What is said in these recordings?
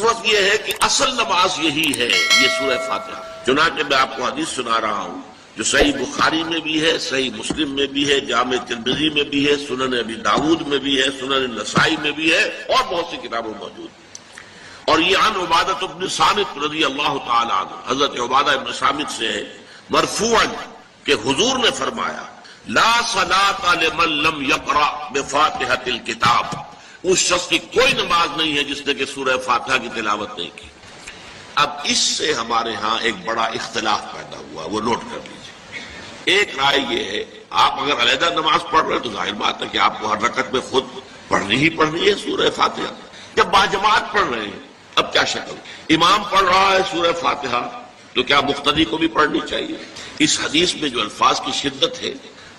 وقت یہ ہے کہ اصل نماز یہی ہے، یہ سورہ فاتحہ۔ چنانچہ میں آپ کو حدیث سنا رہا ہوں جو صحیح بخاری میں بھی ہے، صحیح مسلم میں بھی ہے، جامع ترمذی میں بھی ہے، سنن ابی داؤد میں بھی ہے، سنن نسائی میں بھی ہے، اور بہت سی کتابوں میں موجود ہے۔ اور یہ عن عبادہ بن صامت رضی اللہ تعالی عنہ، حضرت عبادہ بن صامت سے ہے مرفوعا کہ حضور نے فرمایا لا صلاۃ لمن لم یقرأ بفاتحۃ الکتاب، اس شخص کی کوئی نماز نہیں ہے جس نے کہ سورہ فاتحہ کی تلاوت نہیں کی۔ اب اس سے ہمارے ہاں ایک بڑا اختلاف پیدا ہوا، وہ نوٹ کر لیجیے۔ ایک رائے یہ ہے آپ اگر علیحدہ نماز پڑھ رہے ہیں تو ظاہر بات ہے کہ آپ کو ہر رکعت میں خود پڑھنی ہی پڑھنی ہے سورہ فاتحہ۔ جب باجماعت پڑھ رہے ہیں اب کیا شکل، امام پڑھ رہا ہے سورہ فاتحہ تو کیا مقتدی کو بھی پڑھنی چاہیے؟ اس حدیث میں جو الفاظ کی شدت ہے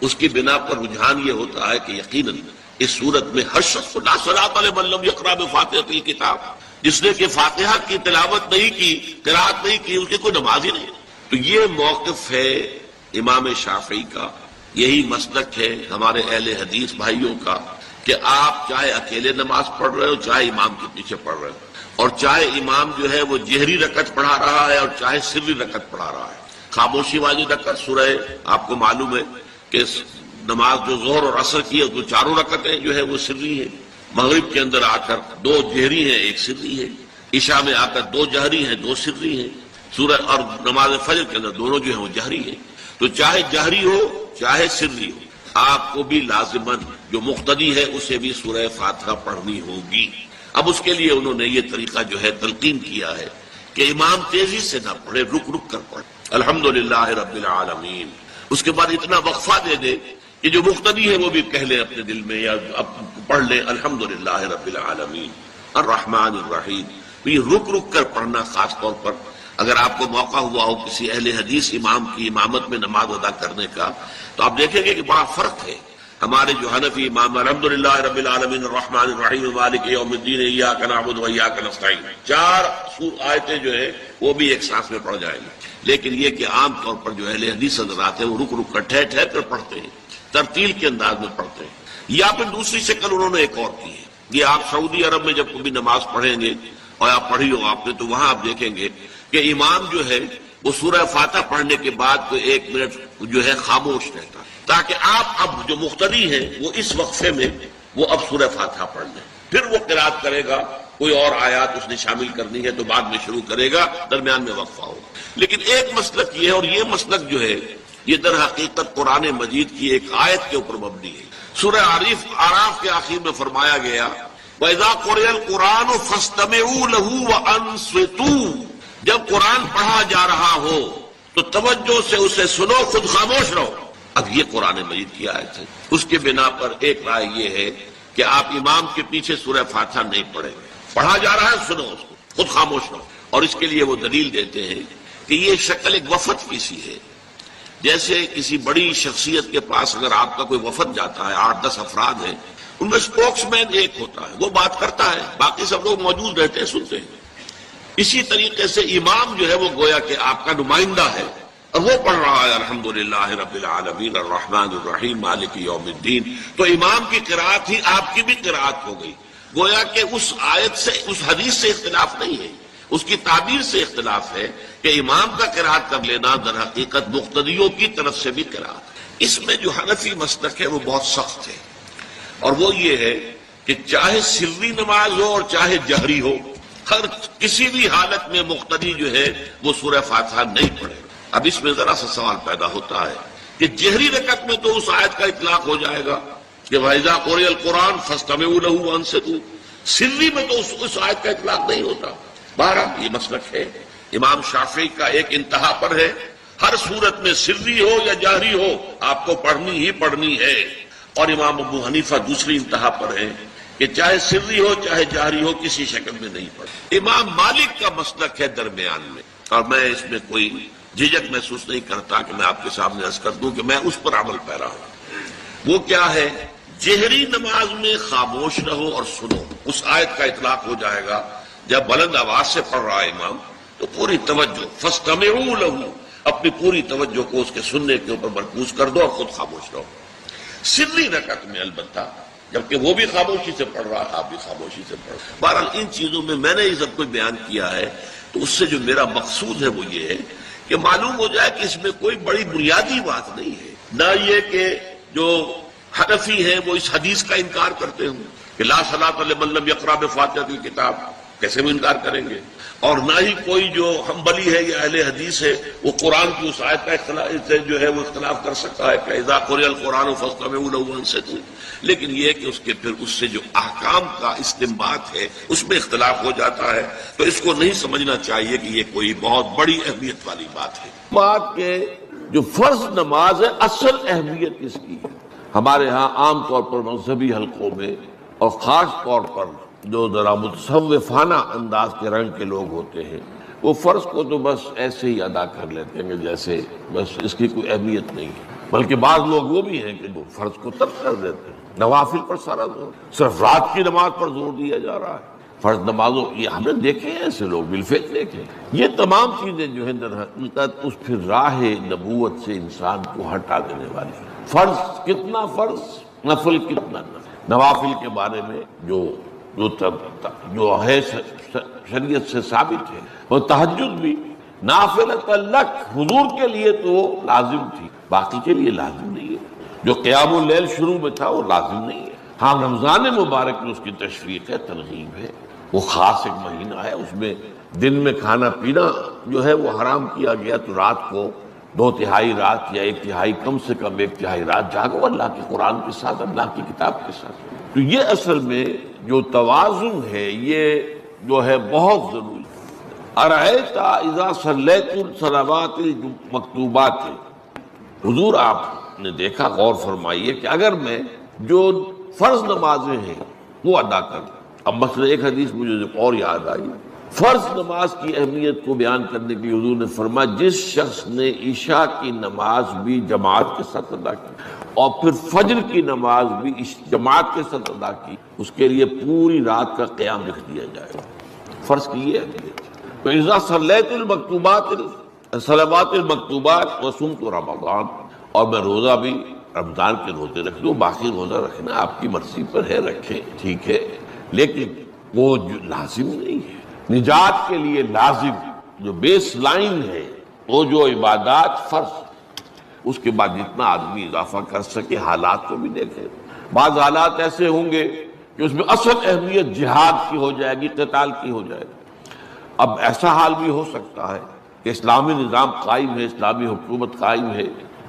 اس کی بنا پر رجحان یہ ہوتا ہے کہ یقیناً اس صورت میں ہر شخص کو لا صلاۃ لمن لم یقرأ بفاتحۃ الکتاب، جس نے کہ فاتحہ کی تلاوت نہیں کی، قرأت نہیں کی، اس کی کوئی نماز ہی نہیں۔ تو یہ موقف ہے امام شافعی کا، یہی مسلک ہے ہمارے اہل حدیث بھائیوں کا کہ آپ چاہے اکیلے نماز پڑھ رہے ہو، چاہے امام کے پیچھے پڑھ رہے ہو، اور چاہے امام جو ہے وہ جہری رکعت پڑھا رہا ہے اور چاہے سری رکعت پڑھا رہا ہے۔ خاموشی والی رکعت سورہ، آپ کو معلوم ہے کہ نماز جو ظہر اور عصر کی ہے تو چاروں رکعتیں جو ہے وہ سری ہے، مغرب کے اندر آ کر دو جہری ہیں ایک سری ہے، عشاء میں آ کر دو جہری ہیں دو سری ہیں، سورہ اور نماز فجر کے اندر دونوں جو ہیں وہ جہری ہیں۔ تو چاہے جہری ہو چاہے سری ہو، آپ کو بھی لازماً جو مقتدی ہے اسے بھی سورہ فاتحہ پڑھنی ہوگی۔ اب اس کے لیے انہوں نے یہ طریقہ جو ہے تلقین کیا ہے کہ امام تیزی سے نہ پڑھے، رک رک کر پڑھے الحمدللہ رب العالمین، اس کے بعد اتنا وقفہ دے دے کہ جو مقتدی ہے وہ بھی کہہ لے اپنے دل میں یا پڑھ لے الحمدللہ رب العالمین الرحمن الرحیم۔ یہ رک رک کر پڑھنا، خاص طور پر اگر آپ کو موقع ہوا ہو کسی اہل حدیث امام کی امامت میں نماز ادا کرنے کا تو آپ دیکھیں گے کہ بڑا فرق ہے۔ ہمارے جو حنفی امام الحمدللہ رب العالمین الرحمن الرحیم مالک یوم الدین ایاک نعبد و ایاک نستعین، چار آیتیں جو ہے وہ بھی ایک سانس میں پڑھ جائیں گی، لیکن یہ کہ عام طور پر جو اہل حدیث حضرات ہیں وہ رک رک کر ٹھہر ٹھہر کر پڑھتے ہیں، ترتیل کے انداز میں پڑھتے ہیں۔ یا پھر دوسری شکل انہوں نے ایک اور کی ہے، یہ آپ سعودی عرب میں جب کبھی نماز پڑھیں گے اور آپ پڑھی ہو آپ نے تو وہاں آپ دیکھیں گے کہ امام جو ہے وہ سورہ فاتحہ پڑھنے کے بعد تو 1 منٹ جو ہے خاموش رہتا ہے تاکہ آپ اب جو مقتدی ہیں وہ اس وقفے میں وہ اب سورہ فاتحہ پڑھ لیں، پھر وہ قرات کرے گا، کوئی اور آیات اس نے شامل کرنی ہے تو بعد میں شروع کرے گا، درمیان میں وقفہ ہوگا۔ لیکن ایک مسلک یہ ہے، اور یہ مسلک جو ہے یہ در حقیقت قرآن مجید کی ایک آیت کے اوپر مبنی ہے۔ سورہ اعراف کے آخر میں فرمایا گیا وَإِذَا قُرِئَ الْقُرْآنُ فَاسْتَمِعُوا لَهُ وَأَنصِتُوا، جب قرآن پڑھا جا رہا ہو تو توجہ سے اسے سنو، خود خاموش رہو۔ اب یہ قرآن مجید کی آیت ہے، اس کے بنا پر ایک رائے یہ ہے کہ آپ امام کے پیچھے سورہ فاتحہ نہیں پڑھیں، پڑھا جا رہا ہے سنو اس کو، خود خاموش رہو۔ اور اس کے لیے وہ دلیل دیتے ہیں کہ یہ شکل ایک وفد کی سی ہے، جیسے کسی بڑی شخصیت کے پاس اگر آپ کا کوئی وفد جاتا ہے، 8-10 افراد ہیں، ان میں اسپوکس مین ایک ہوتا ہے، وہ بات کرتا ہے، باقی سب لوگ موجود رہتے ہیں، سنتے ہیں۔ اسی طریقے سے امام جو ہے وہ گویا کہ آپ کا نمائندہ ہے اور وہ پڑھ رہا ہے الحمدللہ رب العالمین الرحمن الرحیم مالک یوم الدین، تو امام کی قرات ہی آپ کی بھی قرات ہو گئی۔ گویا کہ اس آیت سے، اس حدیث سے اختلاف نہیں ہے، اس کی تعبیر سے اختلاف ہے کہ امام کا قرات کر لینا در حقیقت مقتدیوں کی طرف سے بھی قرات۔ اس میں جو حنفی مسلک ہے وہ بہت سخت ہے، اور وہ یہ ہے کہ چاہے سری نماز ہو اور چاہے جہری ہو، ہر کسی بھی حالت میں مقتدی جو ہے وہ سورہ فاتحہ نہیں پڑھے۔ اب اس میں ذرا سا سوال پیدا ہوتا ہے کہ جہری رکعت میں تو اس آیت کا اطلاق ہو جائے گا کہ وَإِذَا قُرِئَ الْقُرْآنُ فَاسْتَمِعُوا لَهُ وَأَنصِتُوا، سری میں تو اس آیت کا اطلاق نہیں ہوتا۔ بہرحال یہ مسلک ہے امام شافعی کا، ایک انتہا پر ہے، ہر صورت میں سری ہو یا جہری ہو آپ کو پڑھنی ہی پڑھنی ہے، اور امام ابو حنیفہ دوسری انتہا پر ہے کہ چاہے سری ہو چاہے جہری ہو کسی شکل میں نہیں پڑھے۔ امام مالک کا مسلک ہے درمیان میں، اور میں اس میں کوئی جھجک محسوس نہیں کرتا کہ میں آپ کے سامنے عرض کر دوں کہ میں اس پر عمل پیرا ہوں۔ وہ کیا ہے؟ جہری نماز میں خاموش رہو اور سنو، اس آیت کا اطلاق ہو جائے گا جب بلند آواز سے پڑھ رہا ہے امام تو پوری توجہ فاستمعوا له، اپنی پوری توجہ کو اس کے سننے کے اوپر مرکوز کر دو اور خود خاموش رہو۔ سری رکعت میں البتہ جبکہ وہ بھی خاموشی سے پڑھ رہا ہے، آپ بھی خاموشی سے پڑھ رہے ہیں۔ بہرحال ان چیزوں میں نے یہ سب کچھ بیان کیا ہے، تو اس سے جو میرا مقصود ہے وہ یہ ہے کہ معلوم ہو جائے کہ اس میں کوئی بڑی بنیادی بات نہیں ہے، نہ یہ کہ جو حنفی ہیں وہ اس حدیث کا انکار کرتے ہوں کہ لا صلاۃ لمن لم یقرأ بفاتحۃ الکتاب، کیسے بھی انکار کریں گے، اور نہ ہی کوئی جو حنبلی ہے یا اہل حدیث ہے وہ قرآن کی اس آیت کا اختلاف سے جو ہے وہ اختلاف کر سکتا ہے کہ اذا قرئ القرآن فاستمعوا له وانصتوا، لیکن یہ ہے کہ اس کے پھر اس سے جو احکام کا استنباط ہے اس میں اختلاف ہو جاتا ہے، تو اس کو نہیں سمجھنا چاہیے کہ یہ کوئی بہت بڑی اہمیت والی بات ہے۔ بات کہ جو فرض نماز ہے اصل اہمیت اس کی ہے، ہمارے ہاں عام طور پر مذہبی حلقوں میں اور خاص طور پر جو ذرا متصوفانہ انداز کے رنگ کے لوگ ہوتے ہیں وہ فرض کو تو بس ایسے ہی ادا کر لیتے ہیں جیسے بس اس کی کوئی اہمیت نہیں ہے، بلکہ بعض لوگ وہ بھی ہیں کہ وہ فرض کو ترک کر دیتے ہیں، نوافل پر سارا زور، صرف رات کی نماز پر زور دیا جا رہا ہے، فرض نمازوں یہ ہم نے دیکھے ہیں ایسے لوگ بالفعل دیکھے۔ یہ تمام چیزیں جو ہیں در حقیقت اس پھر راہ نبوت سے انسان کو ہٹا دینے والی ہیں۔ فرض کتنا فرض، نفل کتنا نفل۔ نوافل کے بارے میں جو ہے شریعت سے ثابت ہے، وہ تہجد بھی نافلۃ لک، حضور کے لیے تو لازم تھی، باقی کے لیے لازم نہیں ہے۔ جو قیام اللیل شروع میں تھا وہ لازم نہیں ہے، ہاں رمضان مبارک میں اس کی تشویق ہے، ترغیب ہے، وہ خاص ایک مہینہ ہے، اس میں دن میں کھانا پینا جو ہے وہ حرام کیا گیا، تو رات کو 2/3 رات یا 1/3 کم سے کم 1/3 رات جاگو اللہ کے قرآن کے ساتھ، اللہ کی کتاب کے ساتھ۔ تو یہ اصل میں جو توازن ہے یہ جو ہے بہت ضروری ہے۔ ارأیت اذا صلیت الصلوات المکتوبات، حضور آپ نے دیکھا، غور فرمائیے کہ اگر میں جو فرض نمازیں ہیں وہ ادا کر، اب مثلا ایک حدیث مجھے اور یاد آئی، فرض نماز کی اہمیت کو بیان کرنے کے لیے حضور نے فرمایا جس شخص نے عشاء کی نماز بھی جماعت کے ساتھ ادا کی اور پھر فجر کی نماز بھی جماعت کے ساتھ ادا کی، اس کے لیے پوری رات کا قیام لکھ دیا جائے گا۔ فرض کی یہ اہمیت۔ تو اذا صلیت المکتوبات صلوات المکتوبات وصمت رمضان، اور میں روزہ بھی رمضان کے روزے رکھ لوں، باقی روزہ رکھنا آپ کی مرضی پر ہے، رکھیں ٹھیک ہے، لیکن وہ جو لازم نہیں ہے۔ نجات کے لیے لازم جو بیس لائن ہے وہ جو عبادات فرض، اس کے بعد جتنا آدمی اضافہ کر سکے، حالات کو بھی دیکھے۔ بعض حالات ایسے ہوں گے کہ اس میں اصل اہمیت جہاد کی ہو جائے گی، قتال کی ہو جائے گی۔ اب ایسا حال بھی ہو سکتا ہے کہ اسلامی نظام قائم ہے، اسلامی حکومت قائم ہے،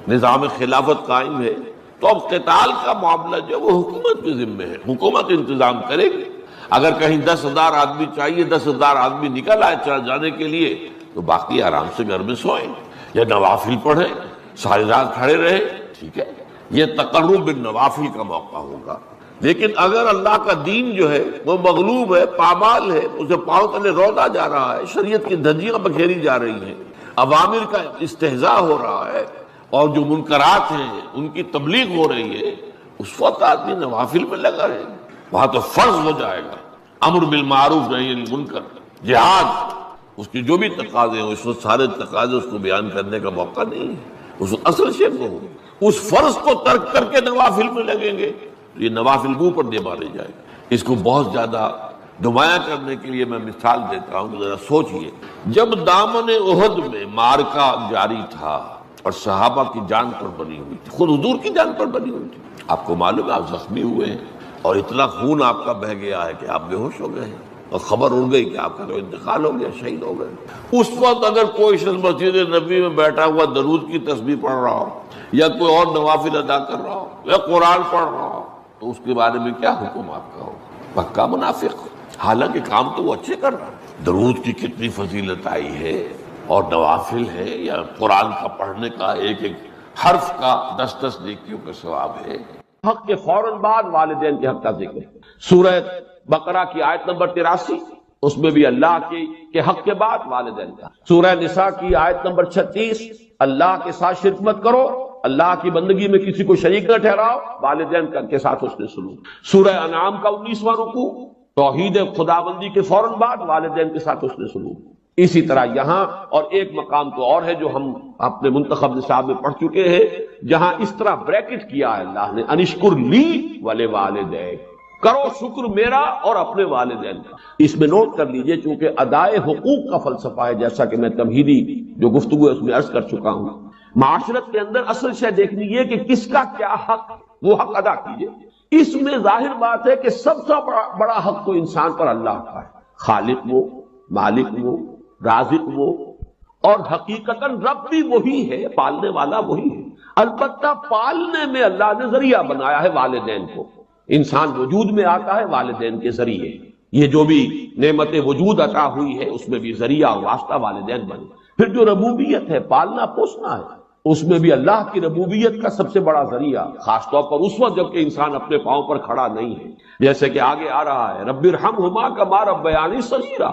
نظام خلافت قائم ہے، تو اب قتال کا معاملہ جو وہ حکومت کے ذمہ ہے، حکومت انتظام کرے گی۔ اگر کہیں 10,000 آدمی چاہیے، 10,000 آدمی نکل آئے چلا جانے کے لیے، تو باقی آرام سے گھر میں سوئیں یا نوافل پڑھیں، ساری رات کھڑے رہے، ٹھیک ہے، یہ تقرب بالنوافل کا موقع ہوگا۔ لیکن اگر اللہ کا دین جو ہے وہ مغلوب ہے، پامال ہے، اسے پاؤں تلے رودا جا رہا ہے، شریعت کی دھجیاں بکھیری جا رہی ہیں، اوامر کا استہزاء ہو رہا ہے، اور جو منکرات ہیں ان کی تبلیغ ہو رہی ہے، اس وقت آدمی نوافل میں لگا رہے، وہاں تو فرض ہو جائے گا امر بالمعروف نہی عن المنکر، جہاد، اس کی جو بھی تقاضے ہیں اس وقت سارے تقاضے اس کو بیان کرنے کا موقع نہیں ہے، اس اصل شے کو اس فرض کو ترک کر کے نوافل میں لگیں گے، یہ نوافل منہ پر دے مارے جائے گا۔ اس کو بہت زیادہ نمایاں کرنے کے لیے میں مثال دیتا ہوں، ذرا سوچئے، جب دامن احد میں معرکہ جاری تھا اور صحابہ کی جان پر بنی ہوئی تھی، خود حضور کی جان پر بنی ہوئی تھی، آپ کو معلوم ہے آپ زخمی ہوئے ہیں اور اتنا خون آپ کا بہہ گیا ہے کہ آپ بے ہوش ہو گئے ہیں، اور خبر اڑ گئی کہ آپ کا تو انتقال ہو گیا، شہید ہو گئے۔ اس وقت اگر کوئی شخص مسجد نبی میں بیٹھا ہوا درود کی تسبیح پڑھ رہا ہو، یا کوئی اور نوافل ادا کر رہا ہو، یا قرآن پڑھ رہا ہو، تو اس کے بارے میں کیا حکم آپ کا ہو؟ پکا منافق، حالانکہ کام تو وہ اچھے کر رہا ہے۔ درود کی کتنی فضیلت آئی ہے، اور نوافل ہے یا قرآن کا پڑھنے کا ایک ایک حرف کا 10 نیکیوں کا ثواب ہے۔ حق کے فوراً بعد والدین کے حق کا ذکر، سورہ بقرہ کی آیت نمبر 83، اس میں بھی اللہ کے حق کے بعد والدین کا۔ سورہ نساء کی آیت نمبر 36، اللہ کے ساتھ شرک مت کرو، اللہ کی بندگی میں کسی کو شریک نہ ٹھہراؤ، والدین کے ساتھ اس نے سلوک۔ سورہ انعام کا 19واں رکوع، توحید خداوندی کے فوراً بعد والدین کے ساتھ اس نے سلوک۔ اسی طرح یہاں اور ایک مقام تو اور ہے جو ہم اپنے منتخب نصاب میں پڑھ چکے ہیں، جہاں اس طرح بریکٹ کیا ہے اللہ نے، انشکر لی ولوالدیک، کرو شکر میرا اور اپنے والدین کا۔ اس میں نوٹ کر لیجئے، چونکہ ادائے حقوق کا فلسفہ ہے، جیسا کہ میں تمہیدی جو گفتگو ہے اس میں عرض کر چکا ہوں، معاشرت کے اندر اصل شے دیکھنی یہ کہ کس کا کیا حق، وہ حق ادا کیجئے۔ اس میں ظاہر بات ہے کہ سب سے بڑا حق تو انسان پر اللہ کا ہے، خالق وہ، مالک وہ، رازق وہ، اور حقیقتاً رب بھی وہی ہے، پالنے والا وہی ہے۔ البتہ پالنے میں اللہ نے ذریعہ بنایا ہے والدین کو، انسان وجود میں آتا ہے والدین کے ذریعے، یہ جو بھی نعمت وجود عطا ہوئی ہے اس میں بھی ذریعہ اور واسطہ والدین بنے۔ پھر جو ربوبیت ہے، پالنا پوسنا ہے، اس میں بھی اللہ کی ربوبیت کا سب سے بڑا ذریعہ، خاص طور پر اس وقت جب کہ انسان اپنے پاؤں پر کھڑا نہیں ہے، جیسے کہ آگے آ رہا ہے رب ارحمہما کما ربیانی صغیرا،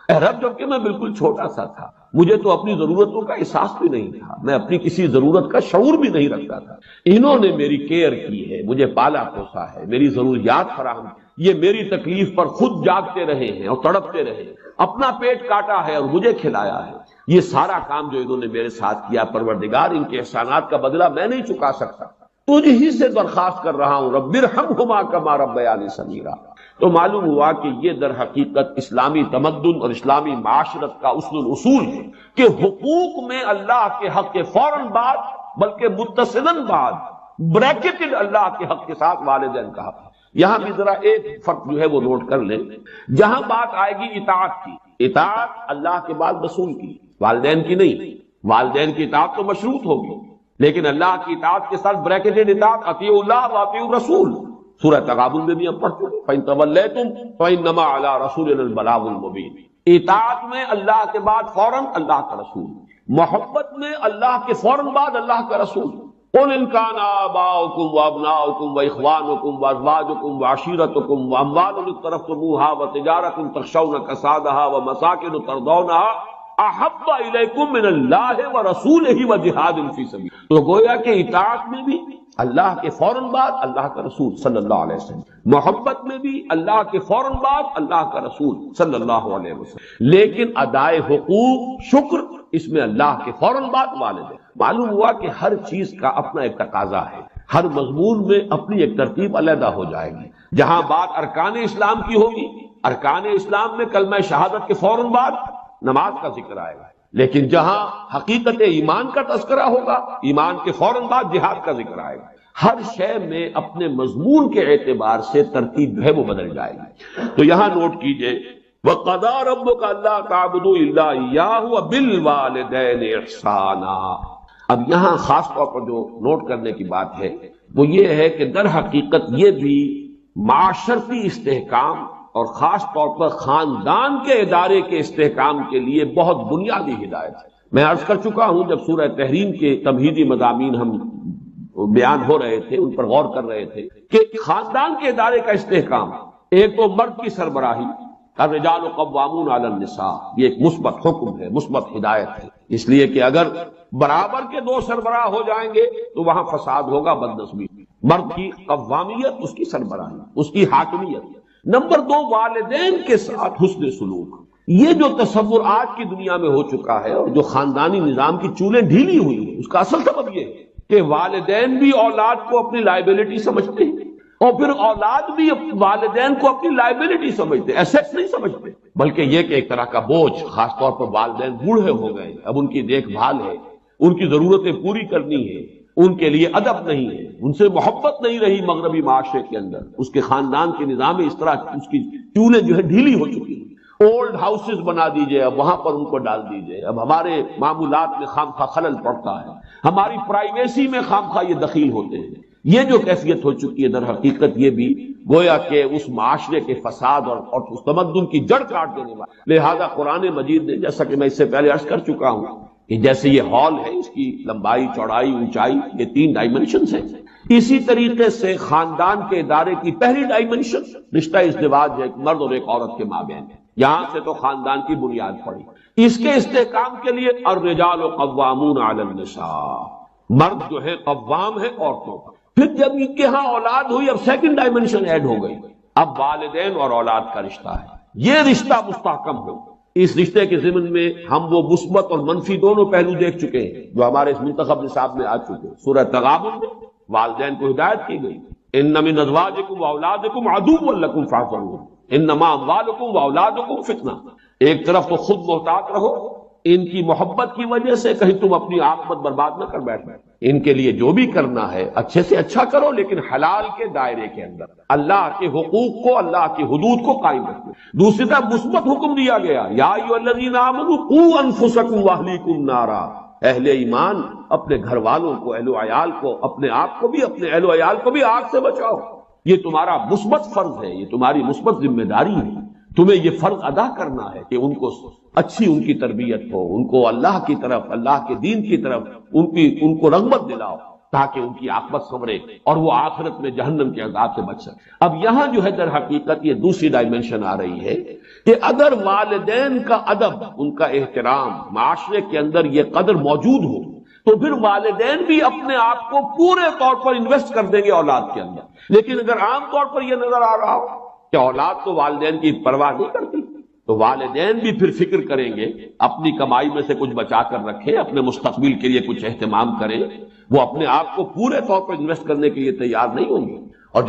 اے رب جب کہ میں بالکل چھوٹا سا تھا، مجھے تو اپنی ضرورتوں کا احساس بھی نہیں تھا، میں اپنی کسی ضرورت کا شعور بھی نہیں رکھتا تھا، انہوں نے میری کیئر کی ہے، مجھے پالا پوسا ہے، میری ضروریات فراہم، یہ میری تکلیف پر خود جاگتے رہے ہیں اور تڑپتے رہے، اپنا پیٹ کاٹا ہے اور مجھے کھلایا ہے، یہ سارا کام جو انہوں نے میرے ساتھ کیا، پروردگار ان کے احسانات کا بدلہ میں نہیں چکا سکتا، تجھ ہی سے درخواست کر رہا ہوں رب ارحمہما کما ربیانی صغیرا۔ تو معلوم ہوا کہ یہ در حقیقت اسلامی تمدن اور اسلامی معاشرت کا اصل الاصول ہے کہ حقوق میں اللہ کے حق کے فوراً بعد بلکہ متصلاً بعد بریکٹڈ اللہ کے حق کے ساتھ والدین کا حق۔ یہاں بھی ذرا ایک فرق جو ہے وہ نوٹ کر لیں، جہاں بات آئے گی اطاعت کی، اطاعت اللہ کے بعد رسول کی، والدین کی نہیں، والدین کی اطاعت تو مشروط ہوگی، لیکن اللہ کی اطاعت کے ساتھ بریکٹڈ اطاعت، اطیعوا اللہ واطیعوا الرسول، سورہ تغابن میں بھی ہم پڑھ چکے، فَإِن تَوَلَّيْتُمْ فَإِنَّمَا عَلَىٰ رَسُولِنَا الْبَلَاغُ الْمُبِينُ۔ اطاعت میں اللہ کے بعد فوراً اللہ کا رسول، محبت میں اللہ کے فوراً بعد اللہ کا رسول۔ قُلْ إِن كَانَ آبَاؤُكُمْ وَأَبْنَاؤُكُمْ وَإِخْوَانُكُمْ وَأَزْوَاجُكُمْ وَعَشِيرَتُكُمْ وَأَمْوَالٌ اقْتَرَفْتُمُوهَا وَتِجَارَةٌ تَخْشَوْنَ كَسَادَهَا وَمَسَاكِنُ تَرْضَوْنَهَا احب الیکم من اللہ ورسولہ وجہاد فی سبیلہ۔ تو گویا کہ اطاعت میں بھی اللہ کے فوراً بعد اللہ کا رسول صلی اللہ علیہ وسلم، محبت میں بھی اللہ کے فوراً بعد اللہ کا رسول صلی اللہ علیہ وسلم، لیکن ادائے حقوق، شکر، اس میں اللہ کے فوراً بعد والدین۔ معلوم ہوا کہ ہر چیز کا اپنا ایک تقاضا ہے، ہر مضمون میں اپنی ایک ترتیب علیحدہ ہو جائے گی۔ جہاں بات ارکان اسلام کی ہوگی، ارکان اسلام میں کلمہ شہادت کے فوراً بعد نماز کا ذکر آئے گا، لیکن جہاں حقیقت ایمان کا تذکرہ ہوگا، ایمان کے فوراً بعد جہاد کا ذکر آئے گا۔ ہر شے میں اپنے مضمون کے اعتبار سے ترتیب جو ہے وہ بدل جائے گی۔ تو یہاں نوٹ کیجئے وَقَضَىٰ رَبُّكَ أَلَّا تَعْبُدُوا إِلَّا إِيَّاهُ وَبِالْوَالِدَيْنِ إِحْسَانًا۔ اب یہاں خاص طور پر جو نوٹ کرنے کی بات ہے وہ یہ ہے کہ در حقیقت یہ بھی معاشرتی استحکام اور خاص طور پر خاندان کے ادارے کے استحکام کے لیے بہت بنیادی ہدایت ہے۔ میں عرض کر چکا ہوں جب سورہ تحریم کے تمہیدی مضامین ہم بیان ہو رہے تھے، ان پر غور کر رہے تھے کہ خاندان کے ادارے کا استحکام، ایک تو مرد کی سربراہی، الرجال قوامون علی النساء، یہ ایک مثبت حکم ہے، مثبت ہدایت ہے، اس لیے کہ اگر برابر کے دو سربراہ ہو جائیں گے تو وہاں فساد ہوگا، بدنسبی، مرد کی قوامیت، اس کی سربراہی، اس کی حاکمیت۔ نمبر دو، والدین کے ساتھ حسن سلوک۔ یہ جو تصور آج کی دنیا میں ہو چکا ہے اور جو خاندانی نظام کی چولیں ڈھیلی ہوئی ہیں، اس کا اصل سبب یہ ہے کہ والدین بھی اولاد کو اپنی لائبلٹی سمجھتے ہیں، اور پھر اولاد بھی والدین کو اپنی لائبلٹی سمجھتے، ایسیٹ نہیں سمجھتے، بلکہ یہ کہ ایک طرح کا بوجھ۔ خاص طور پر والدین بوڑھے ہو گئے، اب ان کی دیکھ بھال ہے، ان کی ضرورتیں پوری کرنی ہے، ان کے لیے ادب نہیں ہے، ان سے محبت نہیں رہی مغربی معاشرے کے اندر، اس کے خاندان کے نظام میں اس طرح اس کی چولیں جو ہے ڈھیلی ہو چکی ہیں۔ اولڈ ہاؤسز بنا دیجئے، اب وہاں پر ان کو ڈال دیجئے، اب ہمارے معمولات میں خامخواہ خلل پڑتا ہے، ہماری پرائیویسی میں خامخواہ یہ دخیل ہوتے ہیں۔ یہ جو کیفیت ہو چکی ہے در حقیقت یہ بھی گویا کہ اس معاشرے کے فساد اور اس تمدن کی جڑ کاٹ دینے والا۔ لہذا قرآن مجید نے، جیسا کہ میں اس سے پہلے عرض کر چکا ہوں کہ جیسے یہ ہال ہے، اس کی لمبائی، چوڑائی، اونچائی، یہ 3 ڈائمنشنز ہیں، اسی طریقے سے خاندان کے ادارے کی پہلی ڈائمنشن رشتہ ازدواج ہے، ایک مرد اور ایک عورت کے مابین، یہاں سے تو خاندان کی بنیاد پڑی۔ اس کے استحکام کے لیے الرجال قوامون علی النساء، مرد جو ہے قوام ہے عورتوں پر۔ پھر جب ان کے ہاں اولاد ہوئی، اب سیکنڈ ڈائمنشن ایڈ ہو گئی، اب والدین اور اولاد کا رشتہ ہے، یہ رشتہ مستحکم ہو، اس رشتے کے ضمن میں ہم وہ مثبت اور منفی دونوں پہلو دیکھ چکے ہیں جو ہمارے اس منتخب نصاب میں آ چکے ہیں۔ سورہ تغابن میں والدین کو ہدایت کی گئی، ان من ازواجکم واولادکم عدو لکم فاحذروہ انما اموالکم واولادکم فتنہ۔ ایک طرف تو خود محتاط رہو ان کی محبت کی وجہ سے کہیں تم اپنی عاقبت برباد نہ کر بیٹھو، ان کے لیے جو بھی کرنا ہے اچھے سے اچھا کرو لیکن حلال کے دائرے کے اندر، اللہ کے حقوق کو، اللہ کی حدود کو قائم رکھو۔ دوسری طرف مثبت حکم دیا گیا، یا ایھا الذین آمنوا قوا انفسکم واہلیکم نارا، اہل ایمان اپنے گھر والوں کو، اہل و عیال کو، اپنے آپ کو بھی، اپنے اہل و عیال کو بھی آگ سے بچاؤ۔ یہ تمہارا مثبت فرض ہے، یہ تمہاری مثبت ذمہ داری ہے، تمہیں یہ فرض ادا کرنا ہے کہ ان کو اچھی ان کی تربیت ہو، ان کو اللہ کی طرف، اللہ کے دین کی طرف ان کو رغبت دلاؤ تاکہ ان کی عاقبت سنورے اور وہ آخرت میں جہنم کے عذاب سے بچ سکے۔ اب یہاں جو ہے در حقیقت یہ دوسری ڈائمنشن آ رہی ہے کہ اگر والدین کا ادب، ان کا احترام معاشرے کے اندر یہ قدر موجود ہو تو پھر والدین بھی اپنے آپ کو پورے طور پر انویسٹ کر دیں گے اولاد کے اندر۔ لیکن اگر عام طور پر یہ نظر آ رہا ہو کہ اولاد تو والدین کی پرواہ نہیں کرتی، تو والدین بھی پھر فکر کریں گے، اپنی کمائی میں سے کچھ بچا کر رکھیں، اپنے مستقبل کے لیے کچھ اہتمام کریں، وہ اپنے آپ کو پورے طور پر انویسٹ کرنے کے لیے تیار نہیں ہوں گے۔ اور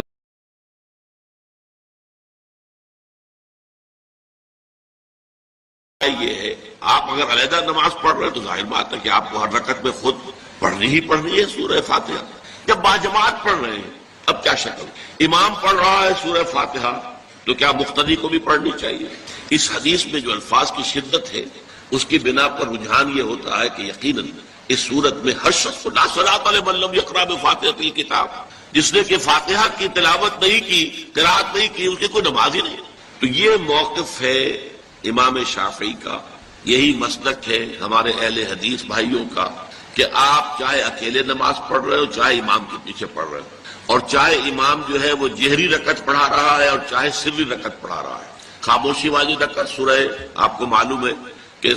یہ ہے آپ اگر علیحدہ نماز پڑھ رہے ہیں تو ظاہر بات ہے کہ آپ کو ہر رکعت میں خود پڑھنی ہی پڑھنی ہے سورہ فاتحہ۔ جب باجماعت پڑھ رہے ہیں اب کیا شکل، امام پڑھ رہا ہے سورہ فاتحہ تو کیا مقتدی کو بھی پڑھنی چاہیے؟ اس حدیث میں جو الفاظ کی شدت ہے اس کی بنا پر رجحان یہ ہوتا ہے کہ یقیناً اس صورت میں ہر شخص لا صلاۃ لمن لم یقرأ بفاتحۃ الکتاب، جس نے کہ فاتحہ کی تلاوت نہیں کی، قرأت نہیں کی، اس کی کوئی نماز ہی نہیں۔ تو یہ موقف ہے امام شافعی کا، یہی مسلک ہے ہمارے اہل حدیث بھائیوں کا کہ آپ چاہے اکیلے نماز پڑھ رہے ہو، چاہے امام کے پیچھے پڑھ رہے ہو، اور چاہے امام جو ہے وہ جہری رکعت پڑھا رہا ہے اور چاہے سری رکعت پڑھا رہا ہے، خاموشی والی رکعت سورہ آپ کو معلوم ہے کہ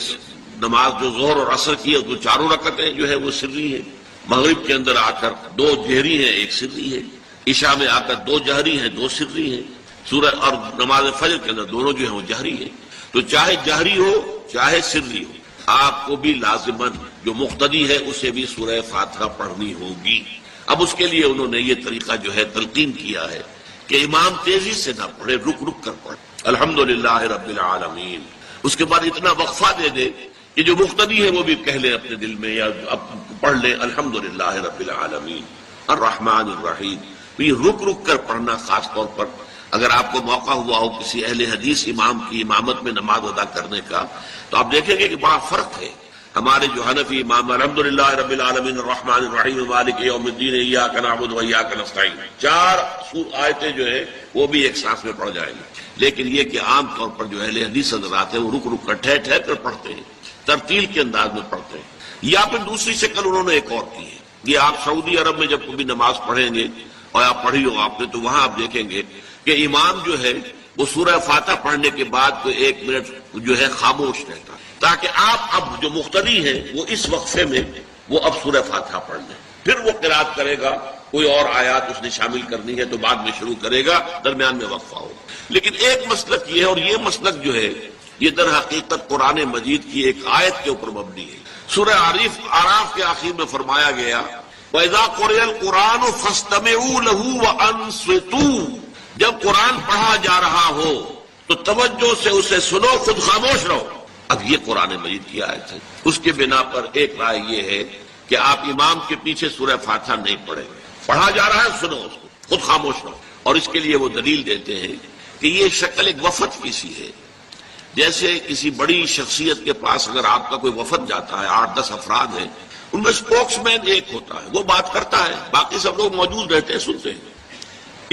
نماز جو ظہر اور عصر کی ہے تو چاروں رکعتیں جو ہے وہ سری ہے، مغرب کے اندر آ کر دو جہری ہیں ایک سری ہے، عشاء میں آ کر دو جہری ہیں دو سری ہیں، سورہ اور نماز فجر کے اندر دونوں جو ہیں وہ جہری ہیں۔ تو چاہے جہری ہو چاہے سری ہو آپ کو بھی لازماً جو مقتدی ہے اسے بھی سورہ فاتحہ پڑھنی ہوگی۔ اب اس کے لیے انہوں نے یہ طریقہ جو ہے تلقین کیا ہے کہ امام تیزی سے نہ پڑھے، رک رک کر پڑھے، الحمدللہ رب العالمین، اس کے بعد اتنا وقفہ دے دے کہ جو مقتدی ہے وہ بھی کہہ لے اپنے دل میں یا پڑھ لے الحمدللہ رب العالمین الرحمن الرحیم۔ یہ رک رک کر پڑھنا، خاص طور پر اگر آپ کو موقع ہوا ہو کسی اہل حدیث امام کی امامت میں نماز ادا کرنے کا تو آپ دیکھیں گے کہ بڑا فرق ہے۔ ہمارے جو حنفی امام الحمدللہ رب العالمین الرحمن الرحیم مالک یوم الدین ایاک نعبد و ایاک نستعین، 4 آیتیں جو ہے وہ بھی ایک سانس میں پڑھ جائیں گے۔ لیکن یہ کہ عام طور پر جو اہل حدیث حضرات ہیں وہ رک رک کر ٹھہر ٹھہر کر پڑھتے ہیں، ترتیل کے انداز میں پڑھتے ہیں۔ یا پھر دوسری شکل انہوں نے ایک اور کی ہے، یہ آپ سعودی عرب میں جب کبھی نماز پڑھیں گے اور آپ پڑھی ہو آپ نے تو وہاں آپ دیکھیں گے کہ امام جو ہے وہ سورہ فاتحہ پڑھنے کے بعد تو 1 منٹ جو ہے خاموش رہتا ہے تاکہ آپ اب جو مقتدی ہیں وہ اس وقفے میں وہ اب سورہ فاتحہ پڑھ لیں، پھر وہ قرات کرے گا، کوئی اور آیات اس نے شامل کرنی ہے تو بعد میں شروع کرے گا، درمیان میں وقفہ ہوگا۔ لیکن ایک مسلک یہ ہے، اور یہ مسلک جو ہے یہ در حقیقت قرآن مجید کی ایک آیت کے اوپر مبنی ہے۔ سورہ اعراف کے آخر میں فرمایا گیا وَإِذَا قُرِئَ الْقُرْآنُ فَاسْتَمِعُوا لَهُ وَأَنصِتُوا، جب قرآن پڑھا جا رہا ہو تو توجہ سے اسے سنو، خود خاموش رہو۔ اب یہ قرآن مجید کی آیت ہے، اس کے بنا پر ایک رائے یہ ہے کہ آپ امام کے پیچھے سورہ فاتحہ نہیں پڑھیں، پڑھا جا رہا ہے سنو اس کو، خود خاموش رہو۔ اور اس کے لیے وہ دلیل دیتے ہیں کہ یہ شکل ایک وفد کی سی ہے، جیسے کسی بڑی شخصیت کے پاس اگر آپ کا کوئی وفد جاتا ہے، 8-10 افراد ہیں، ان میں اسپوکس مین ایک ہوتا ہے، وہ بات کرتا ہے، باقی سب لوگ موجود رہتے ہیں، سنتے ہیں۔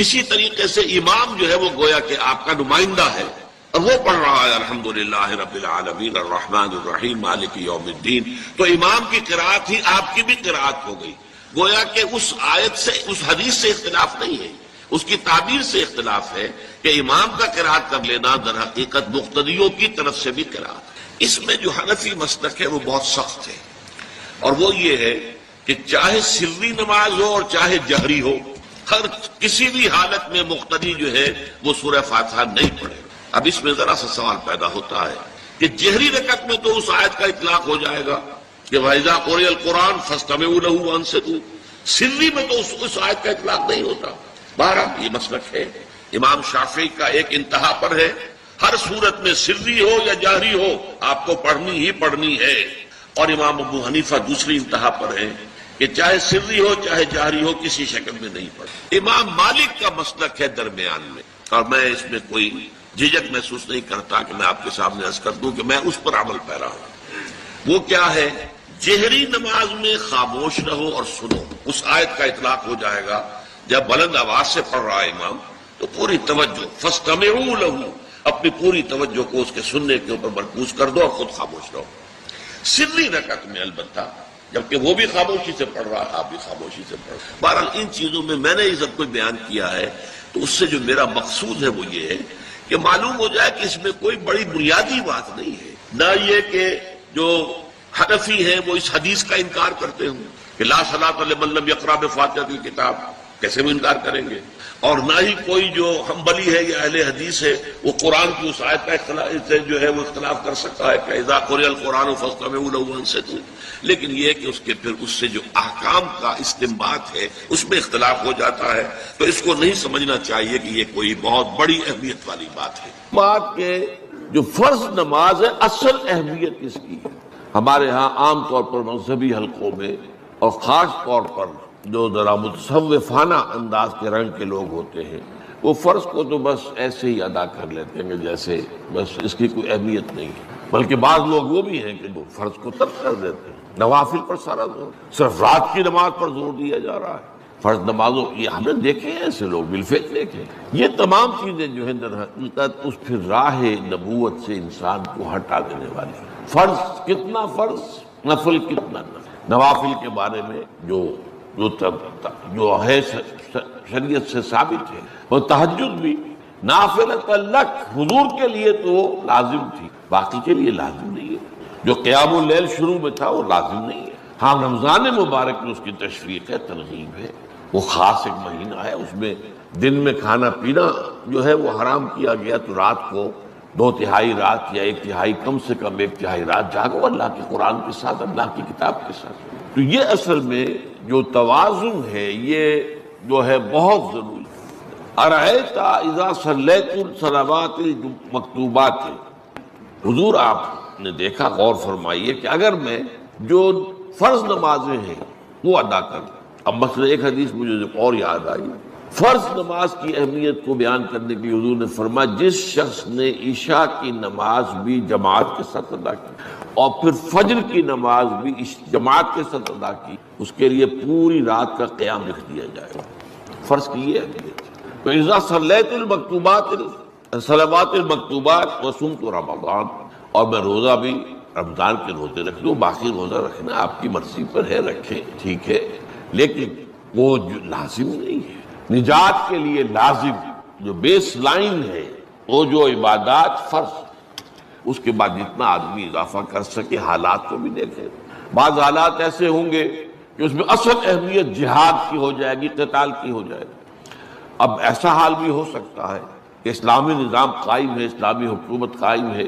اسی طریقے سے امام جو ہے وہ گویا کہ آپ کا نمائندہ ہے اور وہ پڑھ رہا ہے الحمدللہ رب العالمین الرحمن الرحیم مالک یوم الدین، تو امام کی قرات ہی آپ کی بھی قرات ہو گئی۔ گویا کہ اس آیت سے، اس حدیث سے اختلاف نہیں ہے، اس کی تعبیر سے اختلاف ہے کہ امام کا قرات کر لینا در حقیقت مقتدیوں کی طرف سے بھی قرات۔ اس میں جو حنفی مسلک ہے وہ بہت سخت ہے، اور وہ یہ ہے کہ چاہے سری نماز ہو اور چاہے جہری ہو، ہر کسی بھی حالت میں مقتدی جو ہے وہ سورہ فاتحہ نہیں پڑھے۔ اب اس میں ذرا سا سوال پیدا ہوتا ہے کہ جہری رکعت میں تو اس آیت کا اطلاق ہو جائے گا کہ وَإِذَا قُرِئَ الْقُرْآنُ فَاسْتَمِعُوا لَهُ وَأَنصِتُوا، سری میں تو اس آیت کا اطلاق نہیں ہوتا۔ بہرحال یہ مسلک ہے امام شافعی کا، ایک انتہا پر ہے، ہر صورت میں سری ہو یا جہری ہو آپ کو پڑھنی ہی پڑھنی ہے، اور امام ابو حنیفہ دوسری انتہا پر ہے کہ چاہے سری ہو چاہے جہری ہو کسی شکل میں نہیں پڑھے۔ امام مالک کا مسلک ہے درمیان میں، اور میں اس میں کوئی جھجک محسوس نہیں کرتا کہ میں آپ کے سامنے عرض کر دوں کہ میں اس پر عمل پیرا ہوں۔ وہ کیا ہے؟ جہری نماز میں خاموش رہو اور سنو، اس آیت کا اطلاق ہو جائے گا جب بلند آواز سے پڑھ رہا ہے امام تو پوری توجہ، فاستمعوا لہ، اپنی پوری توجہ کو اس کے سننے کے اوپر مرکوز کر دو اور خود خاموش رہو۔ سری رکعت میں البتہ جبکہ وہ بھی خاموشی سے پڑھ رہا ہے، آپ بھی خاموشی سے پڑھ رہے ہیں۔ بہرحال ان چیزوں میں نے یہ سب کچھ بیان کیا ہے تو اس سے جو میرا مقصود ہے وہ یہ ہے کہ معلوم ہو جائے کہ اس میں کوئی بڑی بنیادی بات نہیں ہے، نہ یہ کہ جو حنفی ہیں وہ اس حدیث کا انکار کرتے ہوں کہ لا صلاۃ لمن لم یقرأ بفاتحۃ الکتاب، کیسے وہ انکار کریں گے؟ اور نہ ہی کوئی جو حنبلی ہے یا اہل حدیث ہے وہ قرآن کی اس آیت کا اختلاف سے جو ہے وہ اختلاف کر سکتا ہے کہ اذا قرئ القرآن فاستمعوا لہ وانصتوا، لیکن یہ کہ اس کے پھر اس سے جو احکام کا استنباط ہے اس میں اختلاف ہو جاتا ہے، تو اس کو نہیں سمجھنا چاہیے کہ یہ کوئی بہت بڑی اہمیت والی بات ہے۔ بات کہ جو فرض نماز ہے اصل اہمیت اس کی ہے۔ ہمارے ہاں عام طور پر مذہبی حلقوں میں اور خاص طور پر جو ذرا متصوفانہ انداز کے رنگ کے لوگ ہوتے ہیں وہ فرض کو تو بس ایسے ہی ادا کر لیتے ہیں جیسے بس اس کی کوئی اہمیت نہیں ہے، بلکہ بعض لوگ وہ بھی ہیں کہ وہ فرض کو ترک کر دیتے ہیں، نوافل پر سارا زور، صرف رات کی نماز پر زور دیا جا رہا ہے، فرض نمازوں یہ ہم نے دیکھے ہیں ایسے لوگ بالفعل دیکھے۔ یہ تمام چیزیں جو ہیں در حقیقت اس پھر راہ نبوت سے انسان کو ہٹا دینے والی ہیں۔ فرض کتنا فرض، نفل کتنا نفل۔ نوافل کے بارے میں جو ہے شریعت سے ثابت ہے، وہ تہجد بھی نافلۃ لک، حضور کے لیے تو وہ لازم تھی، باقی کے لیے لازم نہیں ہے۔ جو قیام اللیل شروع میں تھا وہ لازم نہیں ہے۔ ہاں رمضان مبارک میں اس کی تشویق ہے، ترغیب ہے، وہ خاص ایک مہینہ ہے، اس میں دن میں کھانا پینا جو ہے وہ حرام کیا گیا، تو رات کو 2/3 رات یا 1/3 کم سے کم 1/3 رات جاگو اللہ کے قرآن کے ساتھ، اللہ کی کتاب کے ساتھ۔ تو یہ اصل میں جو توازن ہے یہ جو ہے بہت ضروری ہے۔ ارأیت اذا صلیت الصلوات المکتوبات، حضور آپ نے دیکھا، غور فرمائیے کہ اگر میں جو فرض نمازیں ہیں وہ ادا کروں، اب مثلا ایک حدیث مجھے اور یاد آئی، فرض نماز کی اہمیت کو بیان کرنے کے لیے حضور نے فرمایا جس شخص نے عشاء کی نماز بھی جماعت کے ساتھ ادا کی اور پھر فجر کی نماز بھی جماعت کے ساتھ ادا کی، اس کے لیے پوری رات کا قیام لکھ دیا جائے گا۔ فرض کی یہ اہمیت ہے۔ تو اذا صلیت المکتوبات، صلوات المکتوبات وصمت رمضان، اور میں روزہ بھی رمضان کے روزے رکھ لوں، باقی روزہ رکھنا آپ کی مرضی پر ہے، رکھیں ٹھیک ہے، لیکن وہ جو لازم نہیں ہے۔ نجات کے لیے لازم جو بیس لائن ہے وہ جو عبادات فرض، اس کے بعد جتنا آدمی اضافہ کر سکے، حالات کو بھی دیکھے۔ بعض حالات ایسے ہوں گے کہ اس میں اصل اہمیت جہاد کی ہو جائے گی، قتال کی ہو جائے گی۔ اب ایسا حال بھی ہو سکتا ہے کہ اسلامی نظام قائم ہے، اسلامی حکومت قائم ہے،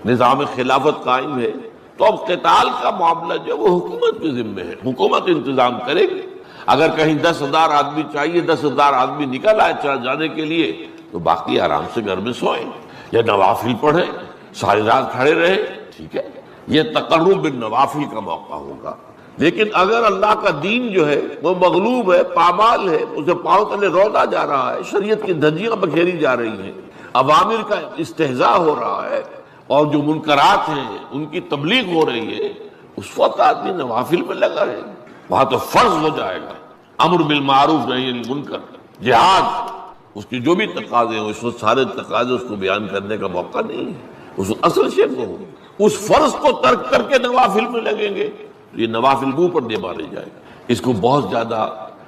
نظام خلافت قائم ہے، تو اب قتال کا معاملہ جو وہ حکومت کے ذمہ ہے، حکومت انتظام کرے گی۔ اگر کہیں 10,000 آدمی چاہیے، 10,000 آدمی نکل آئے چلا جانے کے لیے، تو باقی آرام سے گھر میں سوئیں یا نوافل پڑھیں، ساری رات کھڑے رہے، ٹھیک ہے، یہ تقرب بالنوافل کا موقع ہوگا۔ لیکن اگر اللہ کا دین جو ہے وہ مغلوب ہے، پامال ہے، اسے پاؤں تلے رولا جا رہا ہے، شریعت کی دھجیاں بکھیری جا رہی ہیں، اوامر کا استہزاء ہو رہا ہے، اور جو منکرات ہیں ان کی تبلیغ ہو رہی ہے، اس وقت آدمی نوافل میں لگا رہے، وہاں تو فرض ہو جائے گا امر بالمعروف نہی عن المنکر، جہاد، اس کی جو بھی تقاضے ہیں اس وقت سارے تقاضے اس کو بیان کرنے کا موقع نہیں ہے، اس اصل شے کو اس فرض کو ترک کر کے نوافل میں لگیں گے، یہ نوافل منہ پر دے مارے جائے گا۔ اس کو بہت زیادہ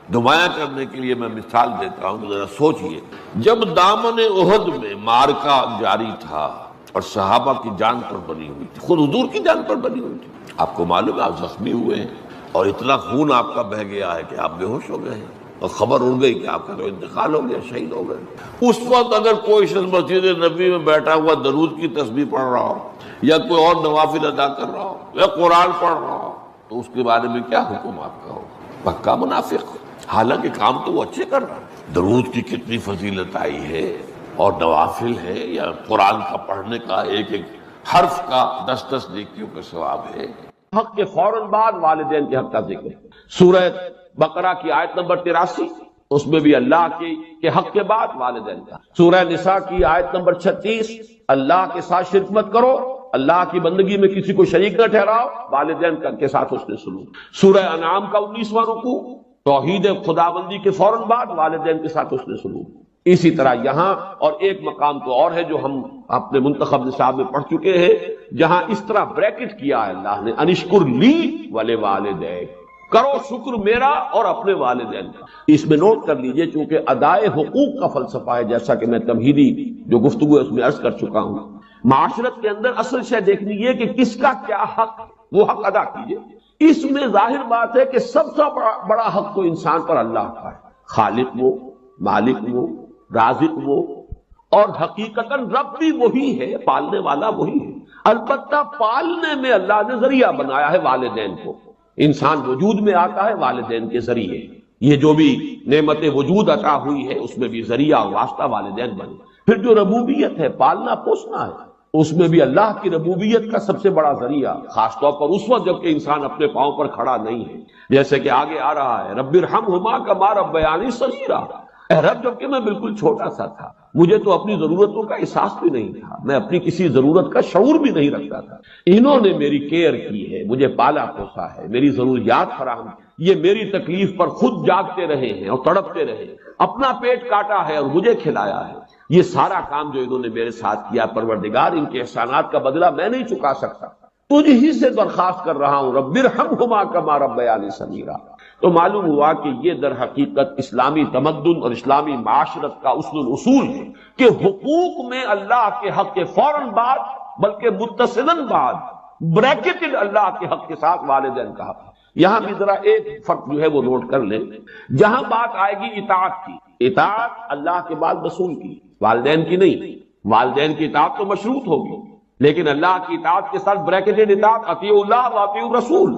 نمایاں کرنے کے لیے میں مثال دیتا ہوں، ذرا سوچئے، جب دامن احد میں معرکہ جاری تھا اور صحابہ کی جان پر بنی ہوئی تھی، خود حضور کی جان پر بنی ہوئی تھی، آپ کو معلوم ہے آپ زخمی ہوئے ہیں اور اتنا خون آپ کا بہہ گیا ہے کہ آپ بے ہوش ہو گئے ہیں، اور خبر اڑ گئی کہ آپ کا تو انتقال ہو گیا، شہید ہو گئے۔ اس وقت اگر کوئی شخص مسجد نبی میں بیٹھا ہوا درود کی تسبیح پڑھ رہا ہو یا کوئی اور نوافل ادا کر رہا ہو یا قرآن پڑھ رہا ہو تو اس کے بارے میں کیا حکم آپ کا ہو؟ پکا منافق، حالانکہ کام تو وہ اچھے کر رہا ہے۔ درود کی کتنی فضیلت آئی ہے اور نوافل ہے، یا قرآن کا پڑھنے کا ایک ایک حرف کا 10 نیکیوں کا ثواب ہے۔ حق کے فوراً بعد والدین کے حق کا ذکر ہے۔ سورہ بقرہ کی آیت نمبر 83 اس میں بھی اللہ کے حق کے بعد والدین کا۔ سورہ نساء کی آیت نمبر 36 اللہ کے ساتھ شرک مت کرو، اللہ کی بندگی میں کسی کو شریک نہ ٹھہراؤ، والدین کے ساتھ حسن سلوک۔ سورہ انعام کا 19واں رکوع توحید خداوندی کے فوراً بعد والدین کے ساتھ حسن سلوک۔ اسی طرح یہاں اور ایک مقام تو اور ہے جو ہم اپنے منتخب نصاب میں پڑھ چکے ہیں، جہاں اس طرح بریکٹ کیا ہے اللہ نے، انشکر لی ولوالدیک، کرو شکر میرا اور اپنے والدین کا۔ اس میں نوٹ کر لیجئے، چونکہ ادائے حقوق کا فلسفہ ہے، جیسا کہ میں تمہیدی جو گفتگو ہے اس میں عرض کر چکا ہوں۔ معاشرت کے اندر اصل شے دیکھنی یہ کہ کس کا کیا حق، وہ حق ادا کیجئے۔ اس میں ظاہر بات ہے کہ سب سے بڑا حق تو انسان پر اللہ کا ہے، خالق وہ، مالک وہ، رازق وہ، اور حقیقتاً رب بھی وہی ہے، پالنے والا وہی ہے۔ البتہ پالنے میں اللہ نے ذریعہ بنایا ہے والدین کو، انسان وجود میں آتا ہے والدین کے ذریعے، یہ جو بھی نعمت وجود عطا ہوئی ہے اس میں بھی ذریعہ اور واسطہ والدین بنے۔ پھر جو ربوبیت ہے، پالنا پوسنا ہے، اس میں بھی اللہ کی ربوبیت کا سب سے بڑا ذریعہ، خاص طور پر اس وقت جبکہ انسان اپنے پاؤں پر کھڑا نہیں ہے، جیسے کہ آگے آ رہا ہے رب ارحمہما کما ربیانی صغیرا، اے رب جبکہ میں بالکل چھوٹا سا تھا، مجھے تو اپنی ضرورتوں کا احساس بھی نہیں تھا، میں اپنی کسی ضرورت کا شعور بھی نہیں رکھتا تھا، انہوں نے میری کیئر کی ہے، مجھے پالا پوسا ہے، میری ضروریات فراہم کی، یہ میری تکلیف پر خود جاگتے رہے ہیں اور تڑپتے رہے، اپنا پیٹ کاٹا ہے اور مجھے کھلایا ہے، یہ سارا کام جو انہوں نے میرے ساتھ کیا، پروردگار ان کے احسانات کا بدلہ میں نہیں چکا سکتا، تجھ ہی سے درخواست کر رہا ہوں رب ارحمہما کما ربیانی صغیرا۔ تو معلوم ہوا کہ یہ در حقیقت اسلامی تمدن اور اسلامی معاشرت کا اصل الاصول ہے کہ حقوق میں اللہ کے حق کے فوراً بعد بلکہ متصلاً بعد بریکٹڈ اللہ کے حق کے ساتھ والدین کا حق۔ یہاں بھی ذرا ایک فرق جو ہے وہ نوٹ کر لیں، جہاں بات آئے گی اطاعت کی، اطاعت اللہ کے بعد رسول کی، والدین کی نہیں، والدین کی اطاعت تو مشروط ہوگی، لیکن اللہ کی اطاعت کے ساتھ بریکٹڈ اطاعت اطیعوا اللہ واطیعوا الرسول،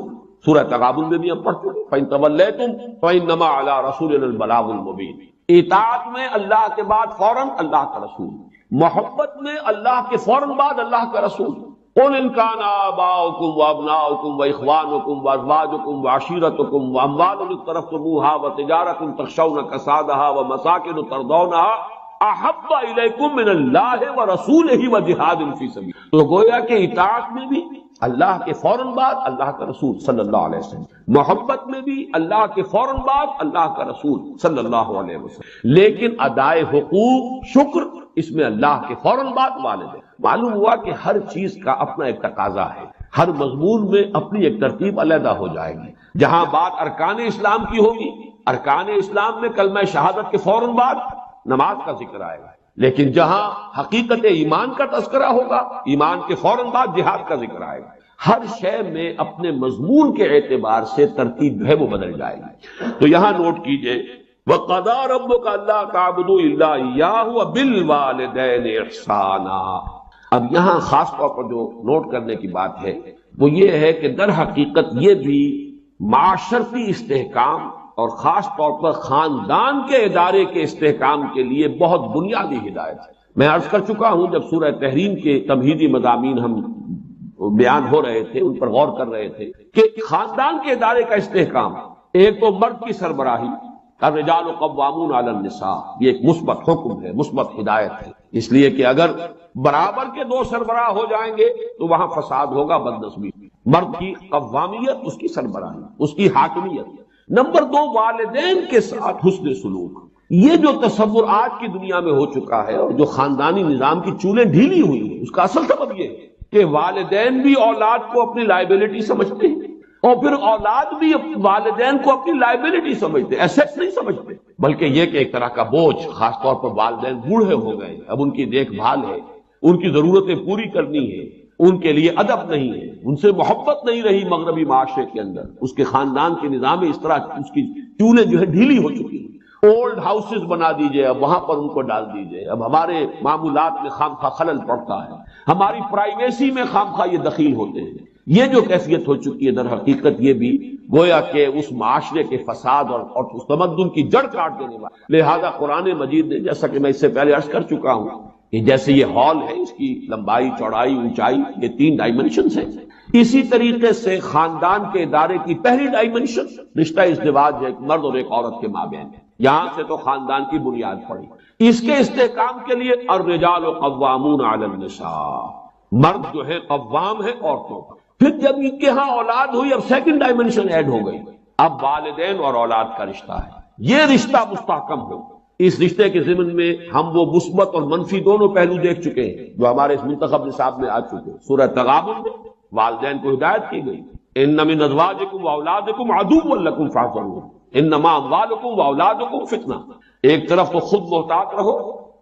سورہ تغابن میں بھی ہم پڑھ چکے، فَإِن تَوَلَّيْتُمْ فَإِنَّمَا عَلَىٰ رَسُولِنَا الْبَلَاغُ الْمُبِينُ۔ اطاعت میں اللہ کے بعد فوراً اللہ کا رسول، محبت میں اللہ کے فوراً بعد اللہ کا رسول۔ قُلْ إِن كَانَ آبَاؤُكُمْ وَأَبْنَاؤُكُمْ وَإِخْوَانُكُمْ وَأَزْوَاجُكُمْ وَعَشِيرَتُكُمْ وَأَمْوَالٌ اقْتَرَفْتُمُوهَا وَتِجَارَةٌ تَخْشَوْنَ كَسَادَهَا وَمَسَاكِنُ تَرْضَوْنَهَا احب الیکم من اللہ ورسولہ وجہاد فی سبیلہ۔ تو گویا کہ اطاعت میں بھی اللہ کے فوراً بعد اللہ کا رسول صلی اللہ علیہ وسلم، محبت میں بھی اللہ کے فوراً بعد اللہ کا رسول صلی اللہ علیہ وسلم، لیکن ادائے حقوق شکر اس میں اللہ کے فوراً بعد والدین۔ معلوم ہوا کہ ہر چیز کا اپنا ایک تقاضا ہے، ہر مضمون میں اپنی ایک ترتیب علیحدہ ہو جائے گی۔ جہاں بات ارکان اسلام کی ہوگی، ارکان اسلام میں کلمہ شہادت کے فوراً بعد نماز کا ذکر آئے گا، لیکن جہاں حقیقت ایمان کا تذکرہ ہوگا، ایمان کے فوراً بعد جہاد کا ذکر آئے گا۔ ہر شے میں اپنے مضمون کے اعتبار سے ترتیب جو ہے وہ بدل جائے گی۔ تو یہاں نوٹ کیجئے وَقَضَىٰ رَبُّكَ أَلَّا تَعْبُدُوا إِلَّا إِيَّاهُ وَبِالْوَالِدَيْنِ إِحْسَانًا۔ اب یہاں خاص طور پر جو نوٹ کرنے کی بات ہے وہ یہ ہے کہ در حقیقت یہ بھی معاشرتی استحکام اور خاص طور پر خاندان کے ادارے کے استحکام کے لیے بہت بنیادی ہدایت ہے۔ میں عرض کر چکا ہوں جب سورہ تحریم کے تمہیدی مضامین ہم بیان ہو رہے تھے، ان پر غور کر رہے تھے کہ خاندان کے ادارے کا استحکام، ایک تو مرد کی سربراہی، الرجال قوامون علی النساء، یہ ایک مثبت حکم ہے، مثبت ہدایت ہے، اس لیے کہ اگر برابر کے دو سربراہ ہو جائیں گے تو وہاں فساد ہوگا، بدنسبی، مرد کی قوامیت، اس کی سربراہی، اس کی حاکمیت۔ نمبر 2 والدین کے ساتھ حسن سلوک۔ یہ جو تصور آج کی دنیا میں ہو چکا ہے اور جو خاندانی نظام کی چولیں ڈھیلی ہوئی ہیں، اس کا اصل سبب یہ ہے کہ والدین بھی اولاد کو اپنی لائبلٹی سمجھتے ہیں، اور پھر اولاد بھی والدین کو اپنی لائبلٹی سمجھتے، ایسیٹ نہیں سمجھتے، بلکہ یہ کہ ایک طرح کا بوجھ۔ خاص طور پر والدین بوڑھے ہو گئے، اب ان کی دیکھ بھال ہے، ان کی ضرورتیں پوری کرنی ہے، ان کے لیے ادب نہیں ہے، ان سے محبت نہیں رہی مغربی معاشرے کے اندر، اس کے خاندان کے نظام اس طرح اس کی چولیں جو ہے ڈھیلی ہو چکی ہیں۔ اولڈ ہاؤسز بنا دیجئے، اب وہاں پر ان کو ڈال دیجئے۔ اب ہمارے معمولات میں خامخواہ خلل پڑتا ہے، ہماری پرائیویسی میں خامخواہ یہ دخیل ہوتے ہیں۔ یہ جو کیفیت ہو چکی ہے در حقیقت یہ بھی گویا کہ اس معاشرے کے فساد اور اس تمدن کی جڑ کاٹ دینے والا۔ لہذا قرآن مجید نے، جیسا کہ میں اس سے پہلے عرض کر چکا ہوں کہ جیسے یہ ہال ہے، اس کی لمبائی، چوڑائی، اونچائی، یہ 3 ڈائمنشنز ہیں، اسی طریقے سے خاندان کے ادارے کی پہلی ڈائمنشن رشتہ ازدواج ہے، ایک مرد اور ایک عورت کے مابین ہے۔ یہاں سے تو خاندان کی بنیاد پڑی۔ اس کے استحکام کے لیے الرجال قوامون علی النساء، مرد جو ہے قوام ہے عورتوں پر۔ پھر جب ان کے ہاں اولاد ہوئی، اب سیکنڈ ڈائمنشن ایڈ ہو گئی، اب والدین اور اولاد کا رشتہ ہے۔ یہ رشتہ مستحکم ہو، اس رشتے کے ضمن میں ہم وہ مثبت اور منفی دونوں پہلو دیکھ چکے ہیں جو ہمارے اس منتخب نصاب میں آ چکے ہیں۔ سورہ تغابن میں والدین کو ہدایت کی گئی، ان من ازواجکم واولادکم عدو لکم فاحذروہ انما اموالکم واولادکم فتنہ۔ ایک طرف تو خود محتاط رہو،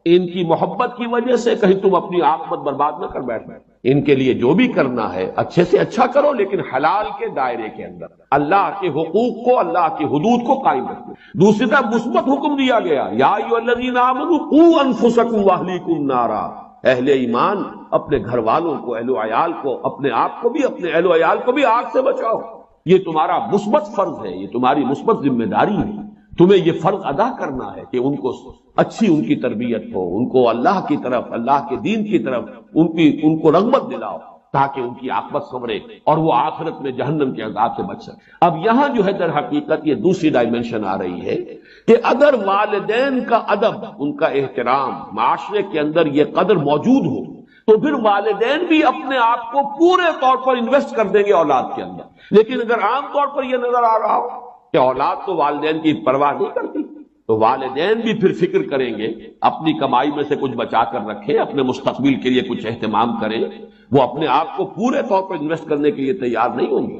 ان کی محبت کی وجہ سے کہیں تم اپنی عاقبت برباد نہ کر بیٹھو۔ ان کے لیے جو بھی کرنا ہے اچھے سے اچھا کرو، لیکن حلال کے دائرے کے اندر، اللہ کے حقوق کو، اللہ کی حدود کو قائم رکھو۔ دوسری طرف مثبت حکم دیا گیا، یا ایھا الذین آمنوا قوا انفسکم واہلیکم نارا، اہل ایمان اپنے گھر والوں کو، اہل و عیال کو، اپنے آپ کو بھی، اپنے اہل و عیال کو بھی آگ سے بچاؤ۔ یہ تمہارا مثبت فرض ہے، یہ تمہاری مثبت ذمہ داری ہے۔ تمہیں یہ فرض ادا کرنا ہے کہ ان کو اچھی ان کی تربیت ہو، ان کو اللہ کی طرف، اللہ کے دین کی طرف ان کو رغبت دلاؤ تاکہ ان کی عاقبت سنورے اور وہ آخرت میں جہنم کے عذاب سے بچ سکے۔ اب یہاں جو ہے در حقیقت یہ دوسری ڈائمنشن آ رہی ہے کہ اگر والدین کا ادب، ان کا احترام معاشرے کے اندر یہ قدر موجود ہو تو پھر والدین بھی اپنے آپ کو پورے طور پر انویسٹ کر دیں گے اولاد کے اندر۔ لیکن اگر عام طور پر یہ نظر آ رہا ہو کہ اولاد تو والدین کی پرواہ نہیں کرتی، تو والدین بھی پھر فکر کریں گے، اپنی کمائی میں سے کچھ بچا کر رکھیں، اپنے مستقبل کے لیے کچھ اہتمام کریں، وہ اپنے آپ کو پورے طور پر انویسٹ کرنے کے لیے تیار نہیں ہوں گے۔